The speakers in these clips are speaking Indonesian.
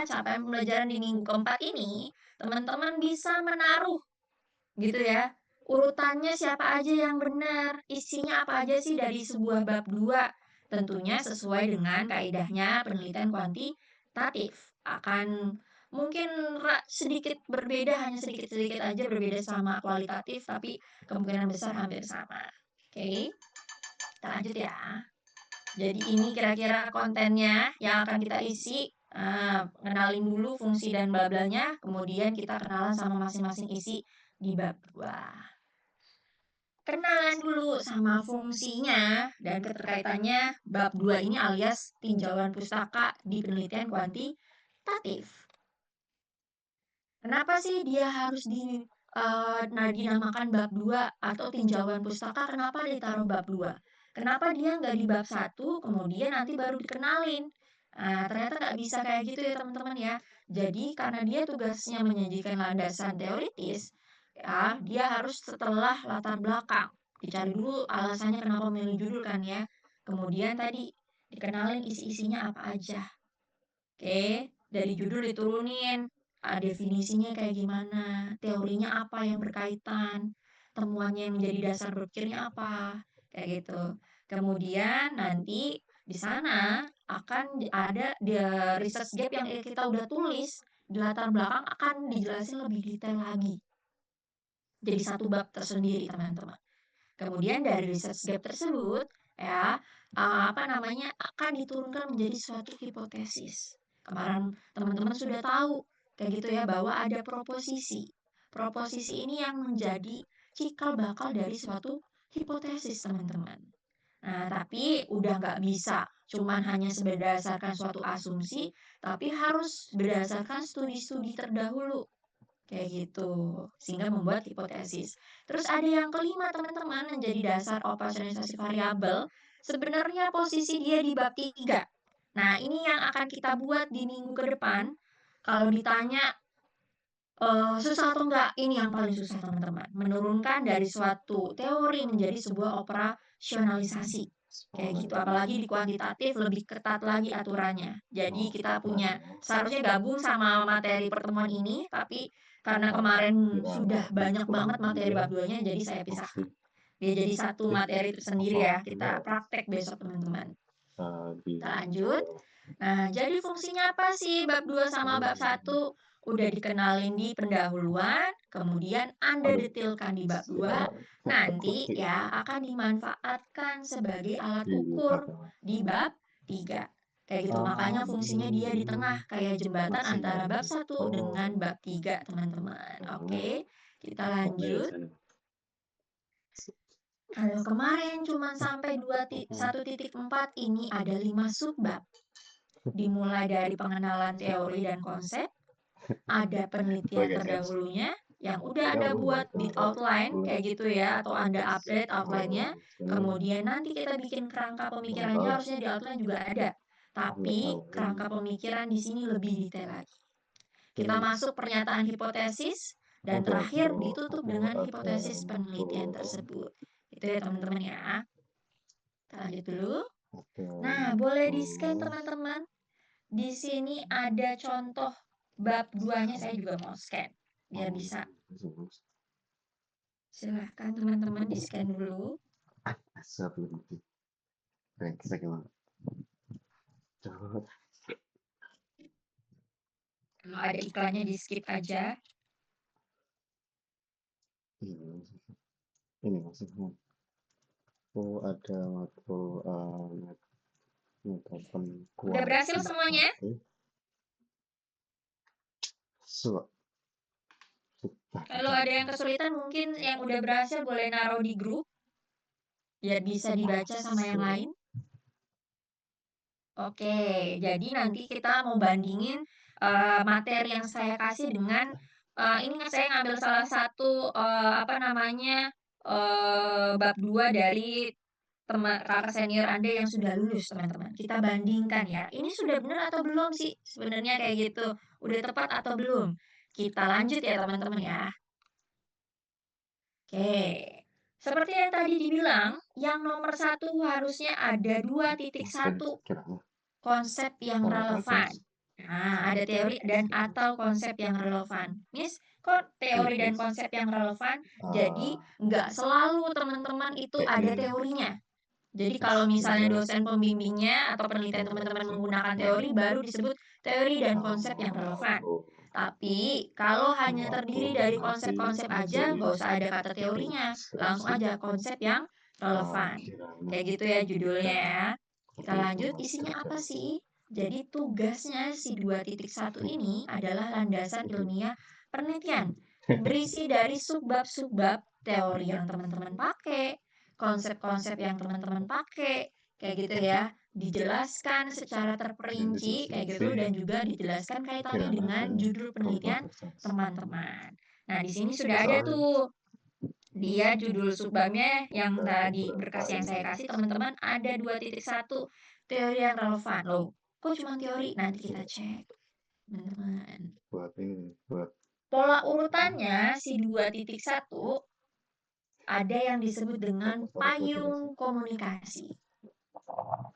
capaian pembelajaran di minggu keempat ini, teman-teman bisa menaruh gitu ya, urutannya siapa aja yang benar, isinya apa aja sih dari sebuah bab 2. Tentunya sesuai dengan kaidahnya penelitian kuantitatif. Akan mungkin sedikit berbeda, hanya sedikit-sedikit aja berbeda sama kualitatif, tapi kemungkinan besar hampir sama. Oke, kita lanjut ya. Jadi ini kira-kira kontennya yang akan kita isi. Kenalin dulu fungsi dan bla-blanya, kemudian kita kenalan sama masing-masing isi di bab 2. Kenalan dulu sama fungsinya dan keterkaitannya bab 2 ini alias tinjauan pustaka di penelitian kuantitatif. Kenapa sih dia harus dinamakan bab 2 atau tinjauan pustaka, kenapa ditaruh bab 2? Kenapa dia nggak di bab 1 kemudian nanti baru dikenalin? Ternyata nggak bisa kayak gitu ya teman-teman ya. Jadi karena dia tugasnya menyajikan landasan teoritis, ya dia harus setelah latar belakang. Dicari dulu alasannya kenapa milih judul kan ya. Kemudian tadi dikenalin isi-isinya apa aja. Oke, dari judul diturunin, definisinya kayak gimana, teorinya apa yang berkaitan, temuannya yang menjadi dasar berpikirnya apa, kayak gitu. Kemudian nanti di sana akan ada research gap yang kita udah tulis di latar belakang akan dijelasin lebih detail lagi. Jadi satu bab tersendiri teman-teman. Kemudian dari research gap tersebut, ya, akan diturunkan menjadi suatu hipotesis. Kemarin teman-teman sudah tahu, kayak gitu ya, bahwa ada proposisi. Proposisi ini yang menjadi cikal bakal dari suatu hipotesis, teman-teman. Nah, tapi udah nggak bisa cuman hanya berdasarkan suatu asumsi, tapi harus berdasarkan studi-studi terdahulu. Kayak gitu, sehingga membuat hipotesis. Terus ada yang kelima teman-teman, menjadi dasar operasionalisasi variabel, sebenarnya posisi dia di bab 3. Nah, ini yang akan kita buat di minggu ke depan. Kalau ditanya, susah atau enggak? Ini yang paling susah teman-teman, menurunkan dari suatu teori menjadi sebuah operasionalisasi. Kayak gitu, apalagi di kuantitatif lebih ketat lagi aturannya. Jadi kita seharusnya gabung sama materi pertemuan ini, tapi karena kemarin sudah banyak banget materi bab 2-nya, jadi saya pisahkan. Dia jadi satu materi tersendiri ya, kita praktek besok teman-teman. Kita lanjut. Nah, jadi fungsinya apa sih bab 2 sama bab 1? Udah dikenalin di pendahuluan, kemudian Anda detilkan di bab 2, nanti ya akan dimanfaatkan sebagai alat ukur di bab 3. Kayak gitu, makanya fungsinya dia di tengah, kayak jembatan antara bab 1 dengan bab 3, teman-teman. Oke, kita lanjut. Kalau kemarin cuma sampai 1.4 ini ada 5 subbab. Dimulai dari pengenalan teori dan konsep, ada penelitian terdahulunya yang udah Anda buat di outline kayak gitu ya, atau Anda update outline-nya. Kemudian nanti kita bikin kerangka pemikirannya, harusnya di outline juga ada. Tapi kerangka pemikiran di sini lebih detail lagi. Kita masuk pernyataan hipotesis dan terakhir ditutup dengan hipotesis penelitian tersebut. Itu ya teman-teman ya. Kita lanjut dulu. Nah, boleh di-scan teman-teman. Di sini ada contoh bab 2-nya, saya juga mau scan biar bisa. Silahkan teman-teman di-scan dulu. Kalau ada iklannya di-skip aja. Ini maksudnya. Oh, ada Udah berhasil semuanya? Kalau ada yang kesulitan mungkin yang udah berhasil boleh naruh di grup biar bisa dibaca sama yang lain. Oke, jadi nanti kita mau bandingin materi yang saya kasih dengan ini saya ngambil salah satu bab 2 dari teman kakak senior Anda yang sudah lulus, teman-teman. Kita bandingkan ya. Ini sudah benar atau belum sih? Sebenarnya kayak gitu. Udah tepat atau belum? Kita lanjut ya, teman-teman ya. Oke. Seperti yang tadi dibilang, yang nomor 1 harusnya ada 2.1 konsep yang relevan. Nah, ada teori dan atau konsep yang relevan. Miss, kok Iya, teori dan Miss. konsep yang relevan? Jadi, Ah, nggak selalu teman-teman itu ada kayaknya teorinya. Jadi kalau misalnya kayaknya dosen pembimbingnya atau penelitian teman-teman sih. menggunakan teori, baru disebut teori dan konsep yang relevan. Oh, Tapi kalau hanya kalau aku terdiri dari nanti konsep-konsep aja, jadi nggak usah ada kata judul teorinya. Langsung skripsi. aja konsep yang relevan. Kiranya Kayak gitu ya judulnya dan ya. Kita seperti itu lanjut, Mas isinya apa kerjanya. sih? Jadi tugasnya si 2.1 ini adalah landasan Itu. ilmiah penelitian. Berisi dari subbab-subbab teori yang teman-teman pakai, konsep-konsep yang teman-teman pakai, kayak gitu ya. Dijelaskan secara Manajer terperinci kayak gitu skripsi dan juga dijelaskan kaitannya kiranya dengan dan judul penelitian kelompok kerja. teman-teman. Nah, di sini sudah ada Soalnya tuh dia judul subbabnya yang ada tadi beberapa berkas yang saya ini kasih teman-teman ada 2.1 teori yang relevan. Loh, kok cuma teori? Nanti kita cek, teman-teman. buat ini buat Pola apa urutannya si 2.1 ada yang disebut dengan proposal payung organisasi. komunikasi.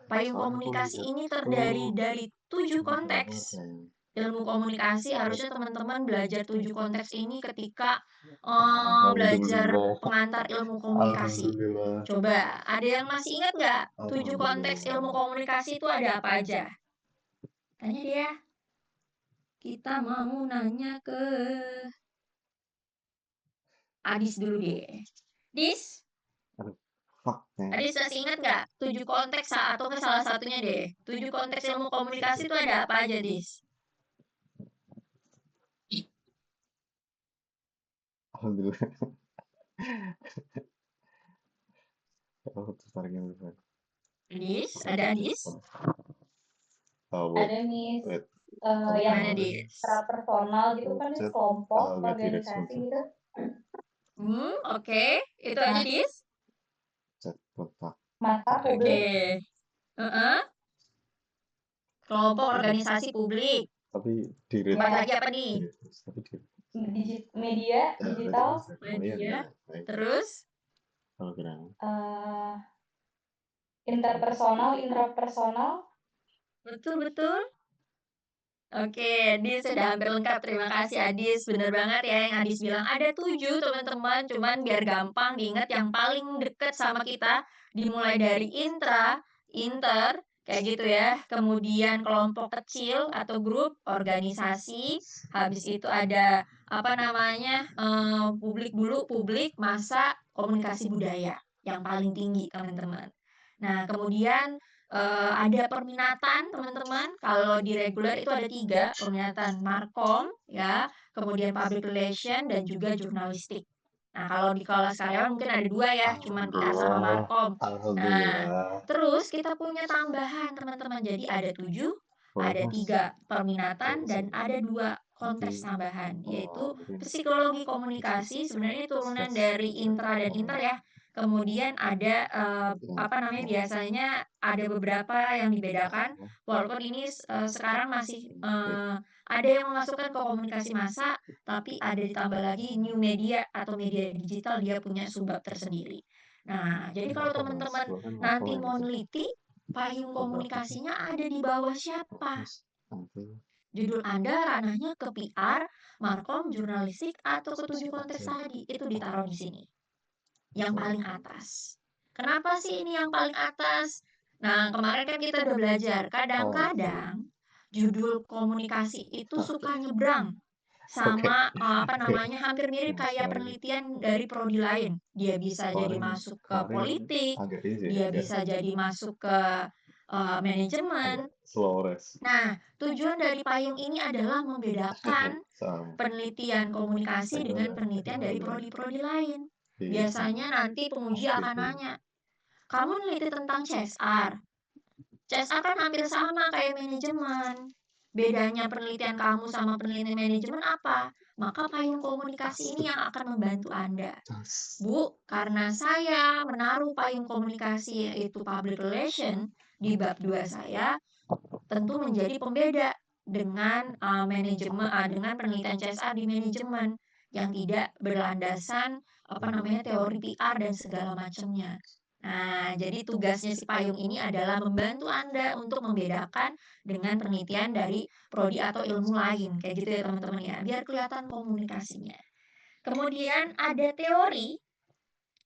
Payung Soalnya aku komunikasi lihat ini tuh terdiri dari 7 ini konteks. kayaknya ada yang Ilmu komunikasi buat harusnya teman-teman belajar 7 konteks ini ketika belajar alhamdulillah pengantar ilmu komunikasi. alhamdulillah Coba, ada yang masih ingat nggak 7 konteks ilmu alhamdulillah. komunikasi itu ada apa aja? Tanya dia. Kita mau nanya ke Adis dulu deh. Dis, Aduh, fuck man. Adis masih ingat nggak 7 konteks atau ke salah satunya deh? 7 konteks ilmu komunikasi itu ada apa aja, Dis? Alhamdulillah. Oh, tertariknya besar. Adis, ada Adis? Oh, Ada wait, Miss, wait. yang Gimana, Kemarin Dis? personal gitu kan Miss, chat kelompok, agak tidak organisasi sebentar. gitu. Oke. Itu aja, Nah, Dis? Chat kontak. mata Oke. publik, Heeh. Kelompok organisasi publik. Tapi di Empat ya, lagi apa nih? tapi di media, digital, kemudian Media. ya, baik. Terus? Kalau kira eh, interpersonal, intrapersonal, Betul, betul. Oke, Adis sudah hampir lengkap. Terima kasih, Adis. Bener banget ya yang Adis bilang. Ada 7, teman-teman. Cuman biar gampang diingat yang paling deket sama kita. Dimulai dari intra, inter, kayak gitu ya. Kemudian kelompok kecil atau grup, organisasi. Habis itu ada, apa namanya, publik dulu, publik, massa, komunikasi budaya. Yang paling tinggi, teman-teman. Nah, kemudian ada perminatan teman-teman, kalau di reguler itu ada 3 perminatan, Markom ya, kemudian Public Relation dan juga jurnalistik. Nah, kalau di kelas karyawan mungkin ada 2 ya, cuman PR sama alhamdulillah, Markom. Nah, alhamdulillah. terus kita punya tambahan teman-teman, jadi ada 7, Boleh ada mas, 3 perminatan dan sini ada 2 nanti konteks tambahan, yaitu mungkin psikologi komunikasi, sebenarnya turunan dari intra dan inter ya. Kemudian ada, apa namanya, biasanya ada beberapa yang dibedakan, walaupun ini sekarang masih, ada yang memasukkan ke komunikasi massa, tapi ada ditambah lagi new media atau media digital, dia punya subbab tersendiri. Nah, jadi kalau berapa mas? teman-teman Bukan berapa nanti ini mau sih? neliti, payung Berapa sih? komunikasinya ada di bawah siapa? Mas, nanti Judul Anda ranahnya ke PR, Markom, jurnalistik, atau ke 7 spesifik konteks aja. tadi, itu ditaruh di sini. Yang Oh, paling atas. Kenapa sih ini yang paling atas? Nah, kemarin kan kita udah belajar, oh, kadang-kadang judul komunikasi itu oke, suka nyebrang oke, sama, apa oke. namanya, hampir mirip Mas, kayak penelitian dari prodi lain. Dia bisa jadi kemarin masuk ke kemarin politik, agak ini sih, dia agak bisa jadi masuk ke, manajemen. agak slow rest Nah, tujuan dari payung ini adalah membedakan soalnya penelitian komunikasi saya dengan udah penelitian dari udah prodi-prodi lain. di Biasanya nanti penguji akan FTP. nanya, "Kamu neliti tentang CSR. CSR kan hampir sama kayak manajemen. Bedanya penelitian kamu sama penelitian manajemen apa?" Maka payung komunikasi ini yang akan membantu Anda. Tas. "Bu, karena saya menaruh payung komunikasi yaitu public relation di bab 2 saya, tentu menjadi pembeda dengan, dengan penelitian CSR di manajemen yang tidak berlandasan, apa namanya, teori PR dan segala macamnya. Nah, jadi tugasnya si payung ini adalah membantu Anda untuk membedakan dengan penelitian dari prodi atau ilmu lain, kayak gitu ya teman-teman ya, biar kelihatan komunikasinya. Kemudian ada teori.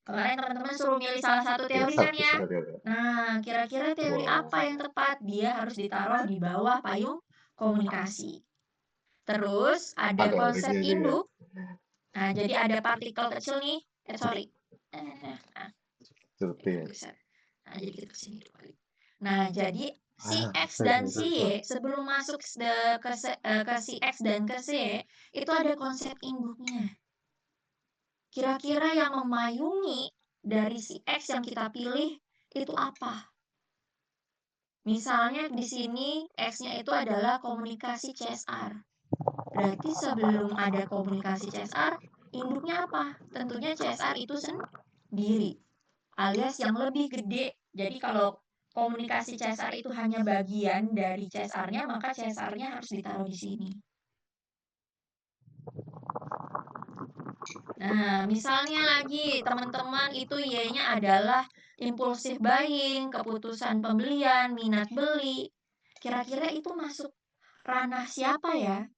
Kemarin teman-teman suruh milih salah satu Ya, teori kan satu ya? satu teori. Nah, kira-kira teori Wow. apa yang tepat? Dia harus ditaruh di bawah payung komunikasi. Terus ada Ada konsep teorinya juga. induk. Nah, jadi ada partikel kecil nih. Sorry. Nah, Seperti ya. besar. Nah, jadi kita kesini dulu kali. Nah, jadi si Ah, X dan si Y sebelum masuk ke si X dan ke si Y itu ada konsep induknya. Kira-kira yang memayungi dari si X yang kita pilih itu apa? Misalnya di sini X-nya itu adalah komunikasi CSR. Berarti sebelum ada komunikasi CSR, induknya apa? Tentunya CSR itu sendiri, alias yang lebih gede. Jadi kalau komunikasi CSR itu hanya bagian dari CSR-nya, maka CSR-nya harus ditaruh di sini. Nah, misalnya lagi teman-teman itu Y-nya adalah impulsif buying, keputusan pembelian, minat beli. Kira-kira itu masuk ranah siapa ya?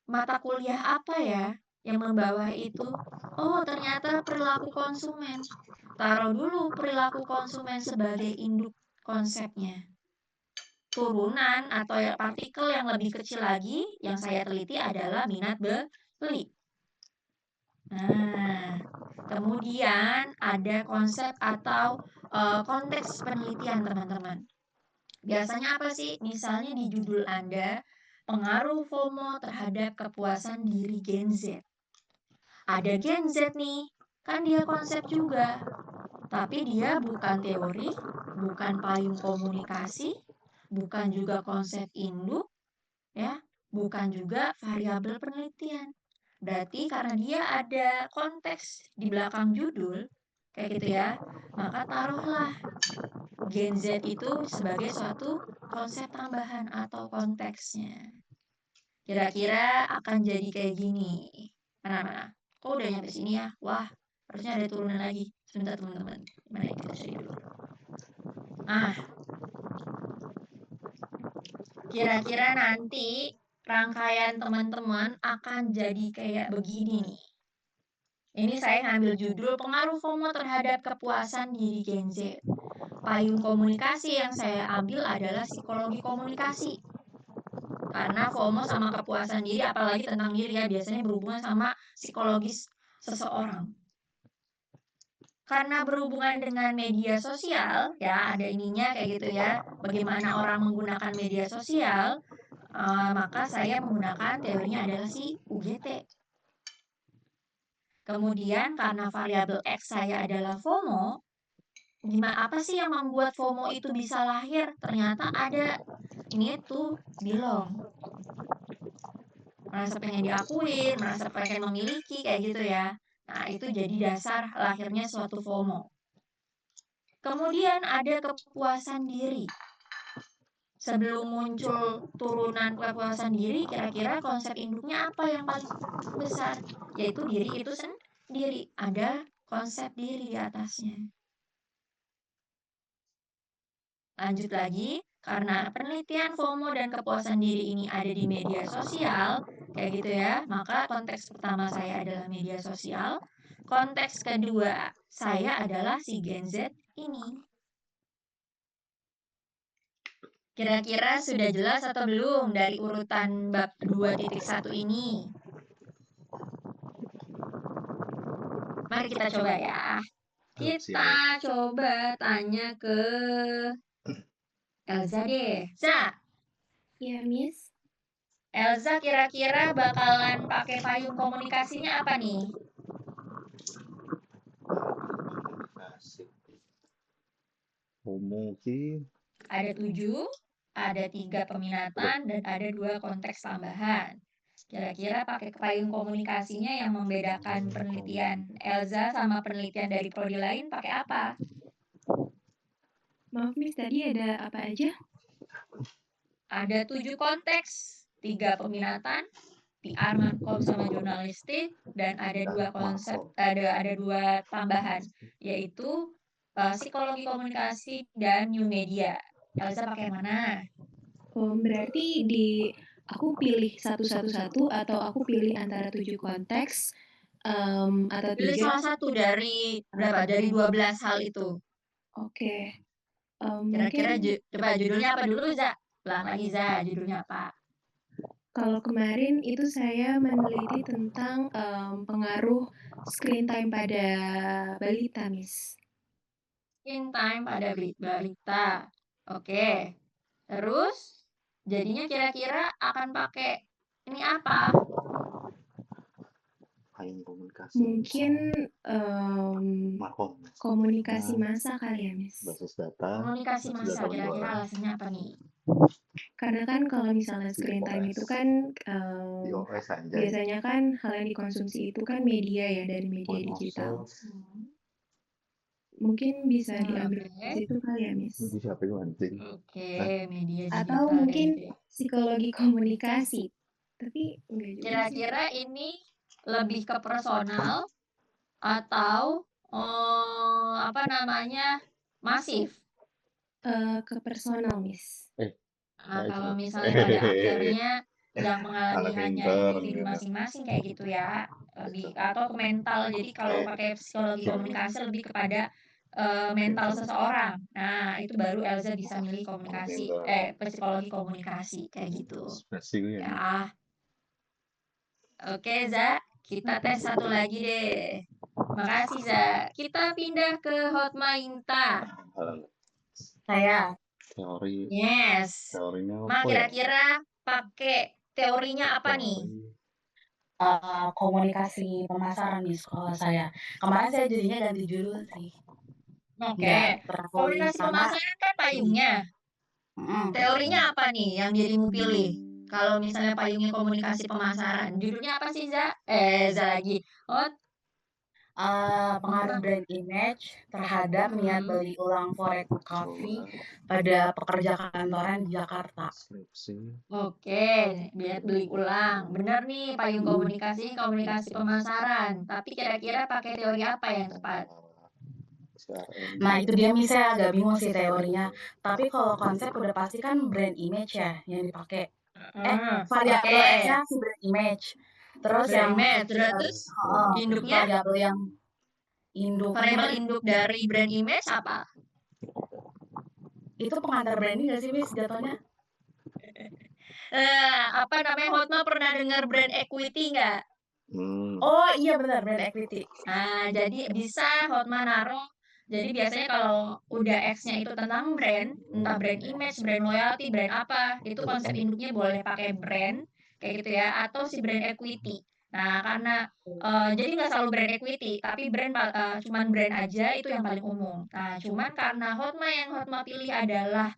Mata kuliah apa ya yang membawa itu? Oh, ternyata perilaku konsumen. Taruh dulu perilaku konsumen sebagai induk konsepnya. Turunan atau ya partikel yang lebih kecil lagi yang saya teliti adalah minat beli. Nah, kemudian ada konsep atau konteks penelitian teman-teman. Biasanya apa sih? Misalnya di judul Anda, pengaruh FOMO terhadap kepuasan diri Gen Z. Ada Gen Z nih, kan dia konsep juga. Tapi dia bukan teori, bukan payung komunikasi, bukan juga konsep induk, ya, bukan juga variabel penelitian. Berarti karena dia ada konteks di belakang judul, kayak gitu ya, maka taruhlah Gen Z itu sebagai suatu konsep tambahan atau konteksnya. Kira-kira akan jadi kayak gini. Mana-mana? Kok udah nyampe sini ya? Wah, harusnya ada turunan lagi. Sebentar teman-teman. Mana ya? Kita cari dulu. Ah, kira-kira nanti rangkaian teman-teman akan jadi kayak begini nih. Ini saya ngambil judul pengaruh FOMO terhadap kepuasan diri Gen Z. Payung komunikasi yang saya ambil adalah psikologi komunikasi. Karena FOMO sama kepuasan diri, apalagi tentang diri ya, biasanya berhubungan sama psikologis seseorang. Karena berhubungan dengan media sosial, ya ada ininya kayak gitu ya, bagaimana orang menggunakan media sosial, maka saya menggunakan teorinya adalah si UGT. Kemudian karena variabel X saya adalah FOMO, apa sih yang membuat FOMO itu bisa lahir? Ternyata ada, ini tuh belong. Merasa pengen diakuin, merasa pengen memiliki, kayak gitu ya. Nah, itu jadi dasar lahirnya suatu FOMO. Kemudian ada kepuasan diri. Sebelum muncul turunan kepuasan diri, kira-kira konsep induknya apa yang paling besar? Yaitu diri itu sendiri. Ada konsep diri di atasnya. Lanjut lagi, karena penelitian FOMO dan kepuasan diri ini ada di media sosial, kayak gitu ya, maka konteks pertama saya adalah media sosial, konteks kedua saya adalah si Gen Z ini. Kira-kira sudah jelas atau belum dari urutan bab 2.1 ini? Mari kita coba ya. Kita coba tanya ke Elza deh. Za, Ya, Miss. Elza kira-kira bakalan pakai payung komunikasinya apa nih? Mungkin Ada 7, ada 3 peminatan, dan ada 2 konteks tambahan. Kira-kira pakai payung komunikasinya yang membedakan penelitian Elza sama penelitian dari prodi lain pakai apa? Maaf, Miss, tadi ada apa aja? Ada 7 konteks, 3 peminatan, PR, Markom, sama jurnalistik, dan ada 2 konsep, ada 2 tambahan, yaitu psikologi komunikasi dan new media. Elza pakai mana? Oh, berarti aku pilih satu atau aku pilih antara 7 konteks, atau Pilih 3? salah satu dari berapa? Dari 12 hal itu. Oke. Kira-kira Mungkin coba judulnya apa dulu, Za? Ulang lagi, Za, judulnya apa? kalau kemarin itu saya meneliti tentang, pengaruh screen time pada balita, Miss. Screen time pada balita. Oke. Terus jadinya kira-kira akan pakai ini apa? Payung komunikasi. Mungkin, Markom. komunikasi massa kali ya, Miss? Basis data. Komunikasi basis massa, data kira-kira penjualan. alasannya apa nih? Karena kan kalau misalnya screen time itu kan, iOS anjay. biasanya kan hal yang dikonsumsi itu kan media ya, dari media digital. Mungkin bisa diambil dari Oke. situ kali ya, Miss? Ini siapa yang anjing? Oke, media Atau digital mungkin gitu. psikologi komunikasi. Tapi enggak juga sih. Kira-kira ini lebih ke personal atau apa namanya, masif? Ke personal, Miss. Kalau misalnya pada akhirnya yang mengalami Anak hanya pinter, individu gitu. masing-masing kayak gitu ya, lebih atau ke mental. Jadi kalau pakai psikologi komunikasi lebih kepada mental seseorang. Nah, itu baru Elza bisa milih komunikasi, psikologi komunikasi kayak gitu. Ekspresi gue ya. Ya. Oke, Za, kita tes satu lagi deh. Makasih, Za. Kita pindah ke Hotmainta. Saya. Teori. Yes. Teorinya Ma, apa ya? kira-kira pakai teorinya apa nih? Komunikasi pemasaran nih kalau saya. Kemarin saya jadinya ganti judul sih. Oke. Nggak terlalu Komunikasi karena pemasaran kan payungnya. Teorinya apa nih yang dirimu pilih? Kalau misalnya payungnya komunikasi pemasaran, judulnya apa sih, Za? Za lagi. pengaruh brand image terhadap niat beli ulang Forex Coffee pada pekerja kantoran di Jakarta. Skripsi. Oke, biar beli ulang. Benar nih, payung komunikasi pemasaran. Tapi kira-kira pakai teori apa yang tepat? Nah, itu dia saya agak bingung sih teorinya. Tapi kalau konsep udah pasti kan brand image ya yang dipakai. Variabel X-nya si brand image. Terus Brand yang image, terus induknya? variabel yang Variabel induk dari brand image apa? itu pengantar branding nggak sih, Miss, jatuhnya? Apa namanya, Hotma pernah dengar brand equity nggak? Oh iya benar, brand equity. Nah, jadi bisa Hotma naruh. Jadi biasanya kalau udah X-nya itu tentang brand, entah brand image, brand loyalty, brand apa, itu konsep induknya boleh pakai brand, kayak gitu ya, atau si brand equity. Nah, karena jadi nggak selalu brand equity, tapi brand cuman brand aja itu yang paling umum. Nah, cuman karena yang Hotma pilih adalah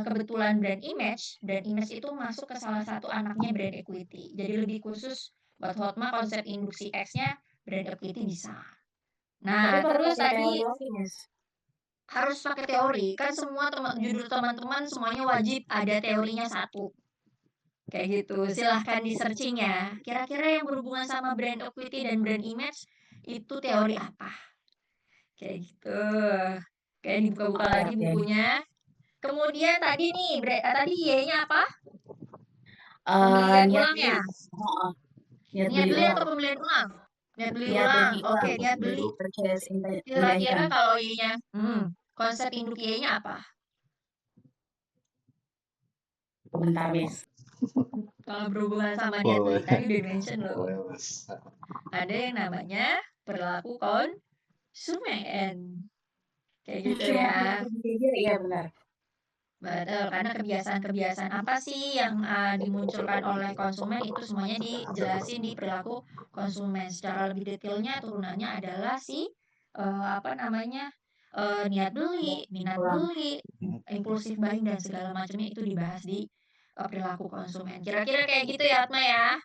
kebetulan brand image itu masuk ke salah satu anaknya brand equity. Jadi lebih khusus buat Hotma konsep induksi X-nya brand equity bisa. Nah, terus tadi harus pakai teori. Kan semua judul teman-teman semuanya wajib ada teorinya satu. Kayak gitu. Silahkan di searching ya. Kira-kira yang berhubungan sama brand equity dan brand image itu teori apa? Kayak gitu. Kayak dibuka-buka lagi bukunya. Kemudian tadi nih, tadi Y-nya apa? Pembelian ulang ya? Niat beli atau pembelian ulang? Niat beli ulang. Oke, niat beli. Kira-kira kalau Y-nya, konsep induk Y-nya apa? Bentar, Miss. Kalau berhubungan sama niat beli, tadi udah mention loh. Ada yang namanya perilaku konsumen. Kayak gitu ya. Iya benar. Betul, karena kebiasaan-kebiasaan apa sih yang dimunculkan oleh konsumen itu semuanya dijelasin di perilaku konsumen. Secara lebih detailnya turunannya adalah apa namanya, niat beli, minat beli, impulsif buying dan segala macamnya itu dibahas di perilaku konsumen. Kira-kira kayak gitu ya, Atma ya.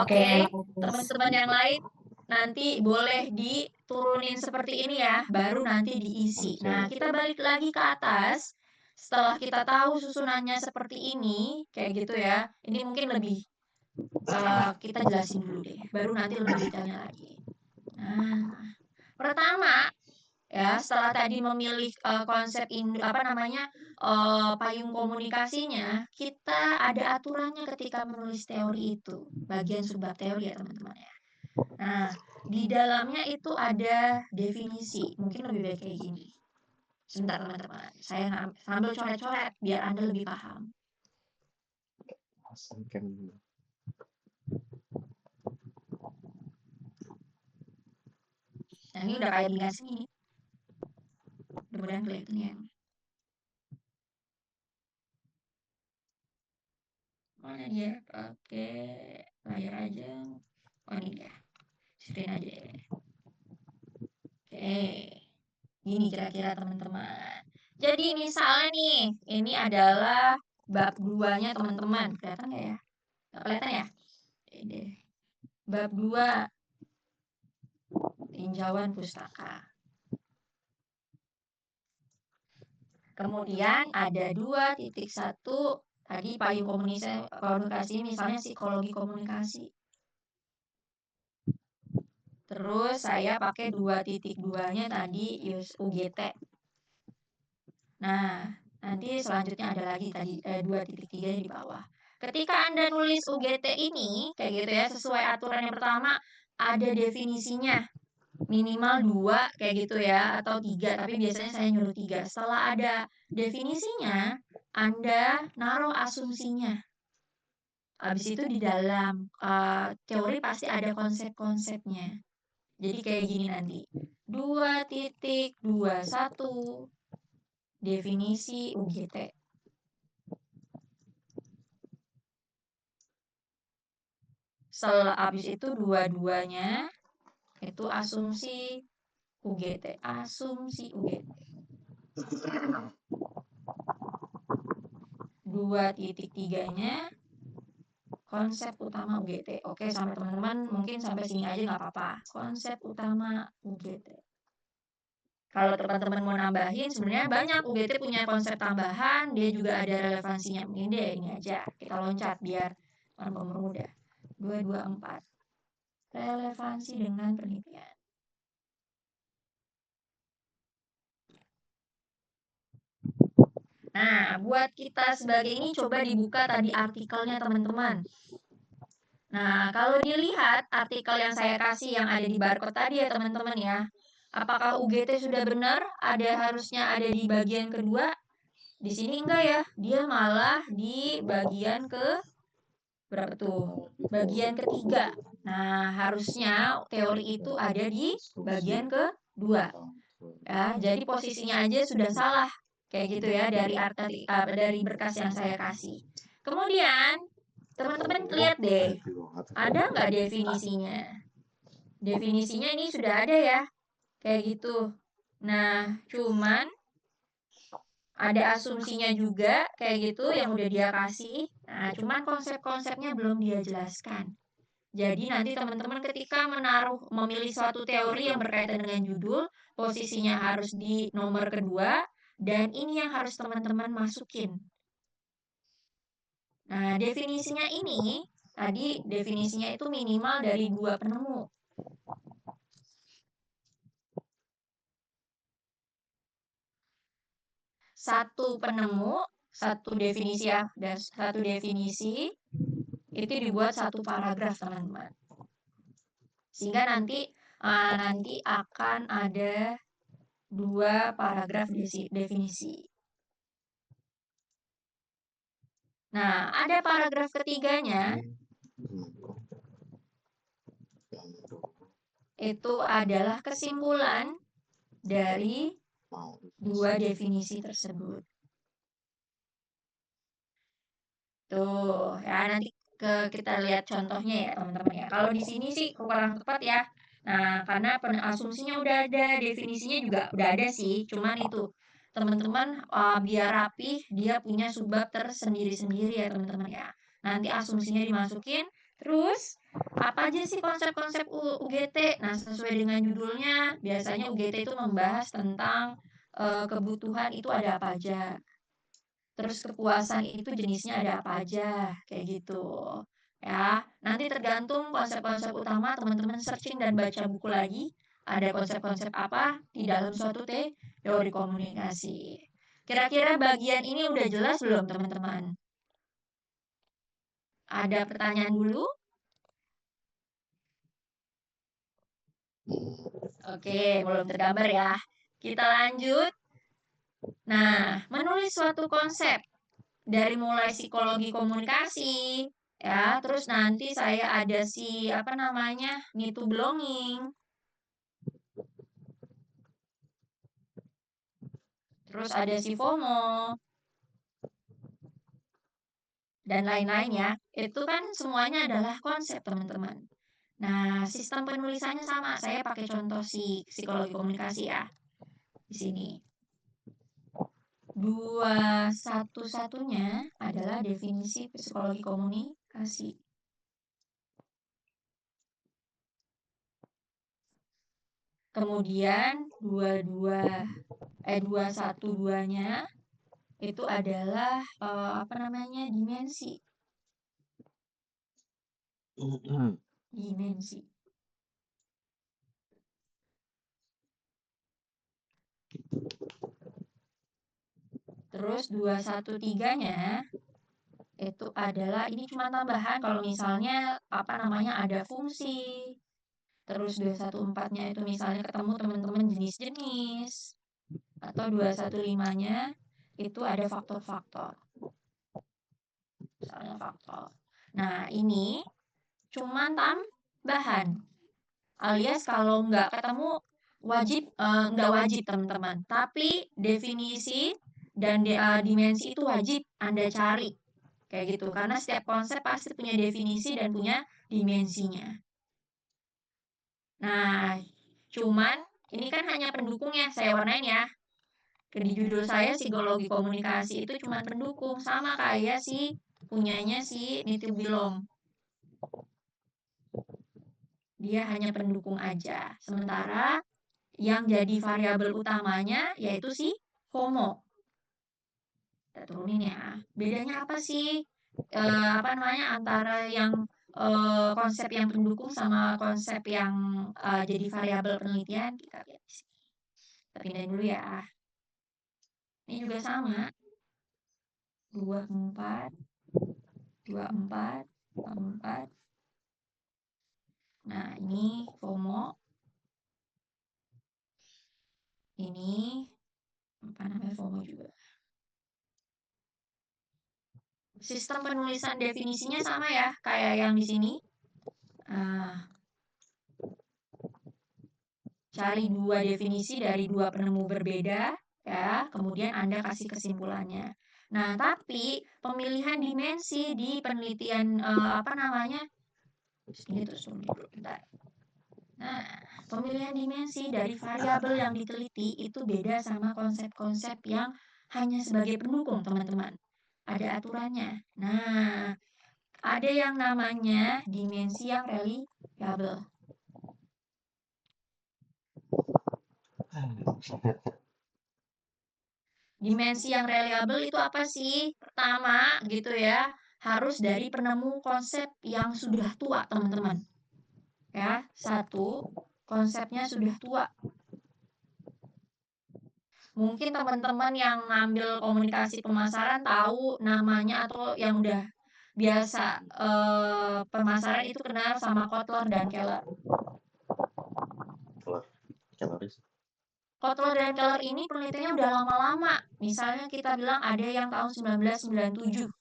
Oke, teman-teman yang lain nanti boleh diturunin seperti ini ya, baru nanti diisi. Nah, kita balik lagi ke atas. Setelah kita tahu susunannya seperti ini, kayak gitu ya. Ini mungkin lebih kita jelasin dulu deh, baru nanti lebih detailnya lagi. Nah, pertama Ya, setelah tadi memilih, konsep payung komunikasinya, kita ada aturannya ketika menulis teori itu, bagian subbab teori ya, teman-teman, ya. Nah, di dalamnya itu ada definisi, mungkin lebih baik kayak gini. Sebentar, teman-teman, saya sambil coret-coret biar Anda lebih paham. Asingkan. Nah, ini udah kayak bilas nih. Mudah-mudahan kelihatan ya. Mana dia? Pakai layar aja. Oh, ini dia. Screen aja deh. Oke. Gini kira-kira teman-teman. Jadi misalnya nih, ini adalah bab 2-nya teman-teman. Kelihatan nggak ya? Nggak kelihatan ya? Ini. Bab 2, tinjauan pustaka. Kemudian ada 2.1, tadi payung komunikasi, misalnya psikologi komunikasi. Terus saya pakai 2.2-nya tadi UGT. Nah, nanti selanjutnya ada lagi tadi 2.3 di bawah. Ketika Anda nulis UGT ini, kayak gitu ya, sesuai aturan yang pertama, ada definisinya. Minimal 2, kayak gitu ya, atau 3, tapi biasanya saya nyuruh 3. Setelah ada definisinya, Anda naruh asumsinya. Habis itu di dalam teori pasti ada konsep-konsepnya. Jadi kayak gini nanti. 2.21 definisi UGT. Setelah habis itu dua-duanya itu asumsi UGT. Asumsi UGT. 2.3-nya konsep utama UGT. Oke, sampai teman-teman mungkin sampai sini aja nggak apa-apa. Konsep utama UGT. Kalau teman-teman mau nambahin, sebenarnya banyak UGT punya konsep tambahan, dia juga ada relevansinya. Mungkin deh ini aja, kita loncat biar mempermudah. 224. Relevansi dengan penelitian. Nah, buat kita sebagai ini coba dibuka tadi artikelnya teman-teman. Nah, kalau dilihat artikel yang saya kasih yang ada di barcode tadi ya teman-teman ya. Apakah UGT sudah benar? Harusnya ada di bagian kedua? Di sini enggak ya. Dia malah di bagian ke berapa tuh? Bagian ketiga. Nah, harusnya teori itu ada di bagian kedua. Ya, jadi posisinya aja sudah salah. Kayak gitu ya dari berkas yang saya kasih. Kemudian, teman-teman lihat deh. Ada nggak definisinya? Definisinya ini sudah ada ya. Kayak gitu. Nah, cuman ada asumsinya juga kayak gitu yang udah dia kasih. Nah, cuman konsep-konsepnya belum dia jelaskan. Jadi nanti teman-teman ketika memilih suatu teori yang berkaitan dengan judul, posisinya harus di nomor kedua, dan ini yang harus teman-teman masukin. Nah, definisinya ini, tadi definisinya itu minimal dari 2 penemu. Satu penemu, satu definisi ya, dan satu definisi itu dibuat satu paragraf teman-teman. Sehingga nanti akan ada 2 paragraf definisi. Nah, ada paragraf ketiganya, itu adalah kesimpulan dari 2 definisi tersebut. Tuh, ya nanti kita lihat contohnya ya teman-teman ya. Kalau di sini sih kurang tepat ya. Nah, karena asumsinya udah ada, definisinya juga udah ada sih. Cuman itu teman-teman biar rapih, dia punya subbab tersendiri-sendiri ya teman-teman ya. Nanti asumsinya dimasukin, terus apa aja sih konsep-konsep UGT? Nah, sesuai dengan judulnya, biasanya UGT itu membahas tentang kebutuhan itu ada apa aja. Terus kepuasan itu jenisnya ada apa aja, kayak gitu. Ya, nanti tergantung konsep-konsep utama teman-teman searching dan baca buku lagi. ada konsep-konsep apa di dalam suatu teori komunikasi. Kira-kira bagian ini udah jelas belum, teman-teman? Ada pertanyaan dulu? Oke, belum tergambar ya. Kita lanjut. Nah, menulis suatu konsep dari mulai psikologi komunikasi, ya, terus nanti saya ada need to belonging. Terus ada si FOMO dan lain-lain ya. Itu kan semuanya adalah konsep, teman-teman. Nah, sistem penulisannya sama. Saya pakai contoh si psikologi komunikasi ya. Di sini. 2-1-1-nya adalah definisi psikologi komunikasi. Kemudian 2-1-2-nya itu adalah dimensi. Dimensi. Terus 2-1-3-nya itu adalah, ini cuma tambahan kalau misalnya ada fungsi. Terus 2-1-4-nya itu misalnya ketemu teman-teman jenis-jenis. Atau 2-1-5-nya itu ada faktor-faktor. Misalnya faktor. Nah, ini cuma tambahan. Alias kalau nggak ketemu nggak wajib teman-teman. Tapi definisi dan dimensi itu wajib Anda cari. Kayak gitu. Karena setiap konsep pasti punya definisi dan punya dimensinya. Nah, cuman ini kan hanya pendukungnya. Saya warnain ya. Di judul saya psikologi komunikasi itu cuma pendukung. Sama kayak punyanya si Need to Belong. Dia hanya pendukung aja. Sementara yang jadi variabel utamanya yaitu si FOMO. Kita turunin ya. Bedanya apa sih? Antara yang konsep yang pendukung sama konsep yang jadi variabel penelitian, kita lihat di sini. Kita pindahin dulu ya. Ini juga sama. 24, 24, 24. Nah, ini FOMO. Ini FOMO juga. Sistem penulisan definisinya sama ya, kayak yang di sini. Cari 2 definisi dari 2 penemu berbeda, ya. Kemudian Anda kasih kesimpulannya. Nah, tapi pemilihan dimensi di penelitian ini terus dulu, bentar. Nah, pemilihan dimensi dari variabel yang diteliti itu beda sama konsep-konsep yang hanya sebagai pendukung, teman-teman. Ada aturannya. Nah, ada yang namanya dimensi yang reliable. Dimensi yang reliable itu apa sih? Pertama, gitu ya, harus dari penemu konsep yang sudah tua, teman-teman. Ya, 1, konsepnya sudah tua. Mungkin teman-teman yang ngambil komunikasi pemasaran tahu namanya atau yang udah biasa pemasaran itu kenal sama Kotler dan Keller. Kotler dan Keller ini penelitiannya udah lama-lama. Misalnya kita bilang ada yang tahun 1997.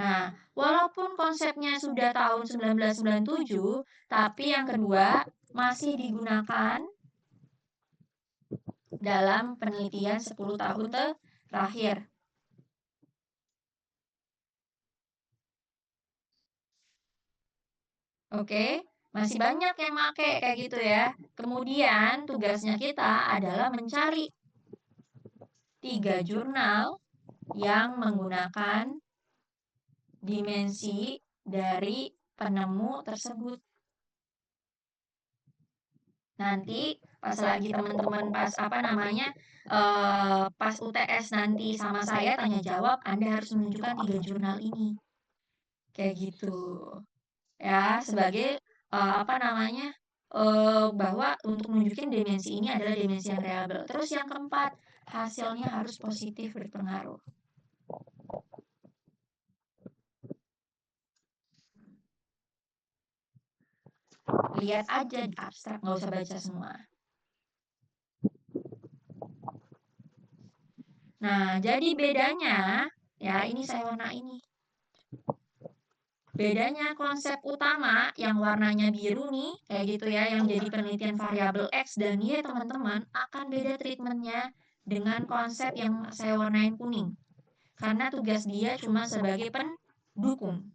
Nah, walaupun konsepnya sudah tahun 1997, tapi yang kedua masih digunakan dalam penelitian 10 tahun terakhir. Oke, masih banyak yang pakai kayak gitu ya. Kemudian tugasnya kita adalah mencari 3 jurnal yang menggunakan dimensi dari penemu tersebut. Nanti pas lagi teman-teman pas pas UTS nanti sama saya tanya jawab, Anda harus menunjukkan 3 jurnal ini. Kayak gitu. Ya, sebagai bahwa untuk nunjukin dimensi ini adalah dimensi yang reliable. Terus yang keempat, hasilnya harus positif berpengaruh. Lihat aja di abstrak, nggak usah baca semua. Nah, jadi bedanya, ya ini saya warna ini. Bedanya konsep utama yang warnanya biru nih, kayak gitu ya, yang jadi penelitian variabel X dan Y teman-teman, akan beda treatmentnya dengan konsep yang saya warnain kuning. Karena tugas dia cuma sebagai pendukung.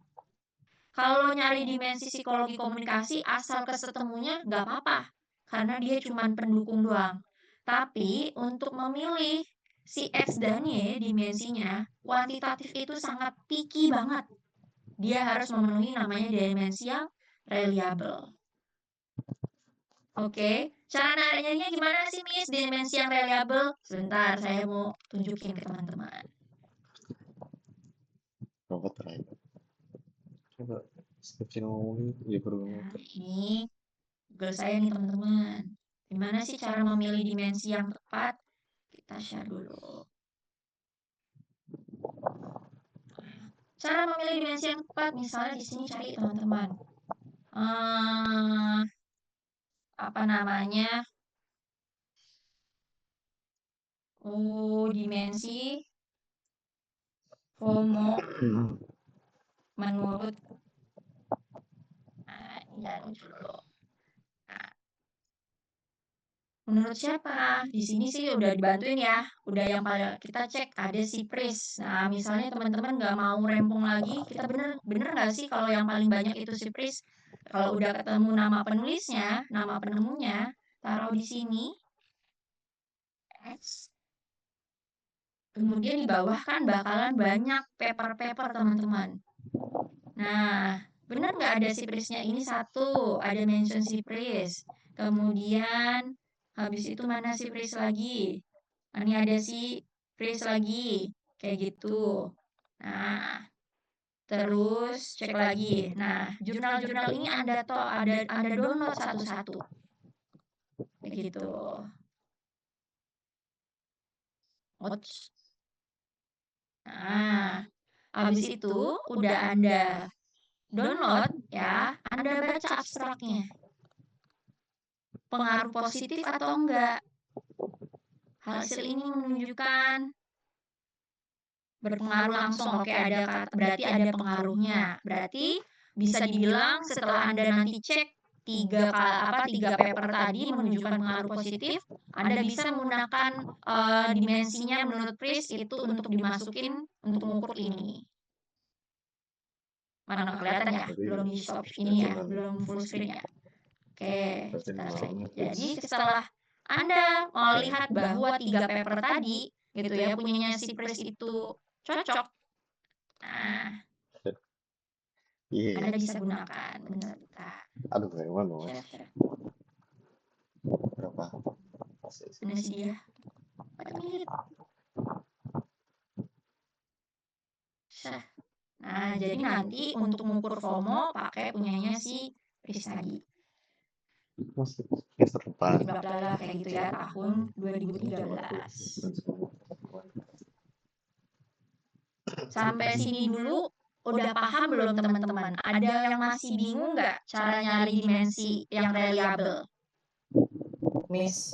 Kalau nyari dimensi psikologi komunikasi, asal kesetemunya nggak apa-apa. Karena dia cuma pendukung doang. Tapi untuk memilih si X dan Y dimensinya, kuantitatif itu sangat picky banget. Dia harus memenuhi namanya dimensi yang reliable. Oke, cara nyarinya gimana sih Miss dimensi yang reliable? Sebentar, saya mau tunjukin ke teman-teman. Roboter aja. Coba skripsi ngomongin ya Nah, ini Google saya nih teman-teman. Gimana sih cara memilih dimensi yang tepat? Kita share dulu. Cara memilih dimensi yang tepat, misalnya di sini cari teman-teman. Apa namanya? Dimensi FOMO menurut jangan lucu dulu. Menurut siapa? Di sini sih udah dibantuin ya. Udah yang pada kita cek ada si Pris. Nah, misalnya teman-teman nggak mau rempong lagi, kita bener nggak sih kalau yang paling banyak itu si Pris? Kalau udah ketemu nama penulisnya, nama penemunya, taruh di sini. Kemudian di bawah kan bakalan banyak paper-paper teman-teman. Nah, benar nggak ada si Prisnya ini satu, ada mention si Pris. Kemudian habis itu mana si Pris lagi? Ini ada si Pris lagi, kayak gitu. Nah, terus cek lagi. Nah, jurnal-jurnal ini Anda ada download satu-satu. Kayak gitu. Nah, habis itu udah Anda download ya, Anda baca abstraknya. Pengaruh positif atau enggak? Hasil ini menunjukkan berpengaruh langsung. Oke, berarti ada pengaruhnya. Berarti bisa dibilang setelah Anda nanti cek tiga paper tadi menunjukkan pengaruh positif, Anda bisa menggunakan dimensinya menurut Pris itu untuk dimasukin untuk mengukur ini. Mana kelihatan ya? Belum di stop ini ya, belum full screen ya. Oke, jadi setelah Anda melihat bahwa tiga paper tadi, gitu ya, punyanya si Pris itu cocok, nah, Anda bisa gunakan, benar. Aduh, kayak mana mas? Berapa? Mana sih dia? Nah, jadi nanti untuk mengukur FOMO pakai punyanya si Pris tadi. Mas, semester depan. Bla kayak gitu ya, tahun 2013. Sampai sini dulu udah paham belum teman-teman? Ada yang masih bingung nggak cara nyari dimensi yang reliable? Miss.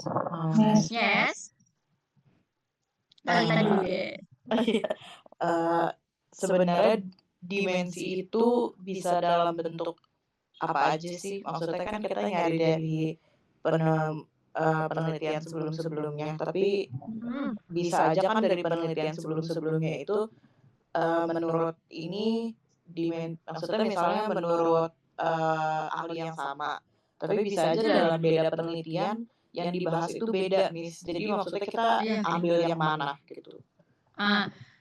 Yes. Talita dulu deh. Sebenarnya dimensi itu bisa dalam bentuk apa aja sih? Maksudnya kan kita nyari dari penelitian sebelum-sebelumnya, tapi bisa aja kan dari penelitian sebelum-sebelumnya itu menurut ini maksudnya misalnya menurut ahli yang sama, tapi bisa aja dalam beda penelitian yang dibahas itu beda, Miss. Jadi maksudnya kita ambil yang mana gitu.